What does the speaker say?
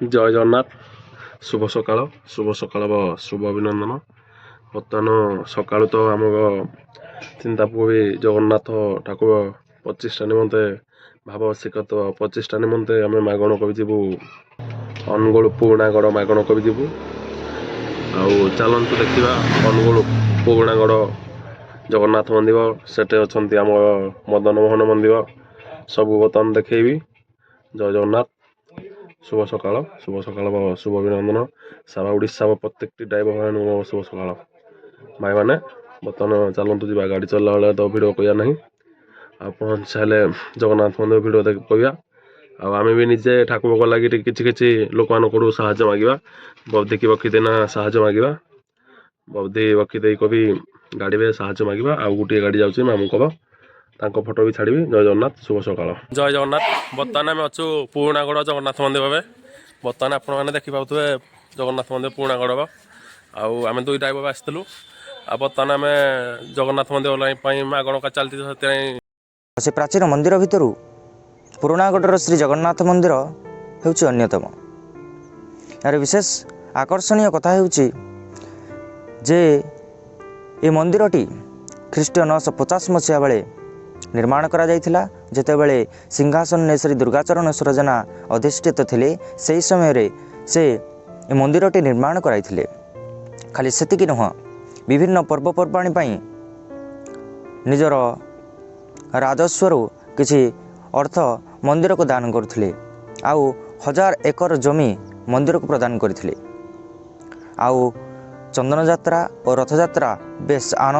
जय जगन्नाथ शुभ सकाळ शुभ अभिनंदन। बर्तमान सकाळु तो आम चिंतापुरी जगन्नाथ ठाकुर प्रतिष्ठा निमंते भावशिकत प्रतिष्ठा निमंते आम मागण करू अनुगुल पुराणागढ़ मागण करू चलतु देखा अनुगुल पुराणागढ़ जगन्नाथ मंदिर सेठे अच्छा आम मदन मोहन मंदिर सबू बर्तमान देखी। जय जगन्नाथ शुभ सकाळ शुभ अभिनंदन। सारा ओडिशा प्रत्येक ड्राइवर भाई शुभ सकाळ भाई मैंने बर्तमान चलतु जा गाड़ी चलला बेले तो भिड कह ना आप चाहे जगन्नाथ मंदिर भिड देख कह आम भी निजे ठाकुर को लगे कि लोक मान साहय मांगा बब्दी की बखी देना साहय मांगा बब्दी बखी दे कभी गाड़ी में साहय मांगा आउ गोटे गाड़ी जाऊँगी मामू कब तांको फोटो भी छाड़ी। जय जगन्नाथ शुभ सकाळ जय जगन्नाथ। बर्तमान आम अच्छु पुराणागढ़ जगन्नाथ मंदिर भावे बर्तमान आपण मैंने देखी पाते जगन्नाथ मंदिर पुराणागढ़ आम दुई ड्राइवर आसलु बर्तमान आम जगन्नाथ मंदिर मागण का चलती से प्राचीन मंदिर भितर पुराणागढ़ श्री जगन्नाथ मंदिर होउछि अन्यतम। यार विशेष आकर्षणीय कथा होउछि जे ए मंदिरटी ख्रीष्टीय 950 मसीहा बेले निर्माण करा जायथिला जेते बेले सिंहासन ने श्री दुर्गाचरण सुरजना अधिष्ठित थिले सेही समय रे से ए मंदिरटी निर्माण कराइथिले। खाली सेतिकी नुह विभिन्न पर्वपर्वाणी पई निजर राजस्वर किछि अर्थ मंदिर को दान करथिले आउ 1000 एकर जमी मंदिर को प्रदान करथिले। आउ चंदन यात्रा और रथ यात्रा बेस आनंद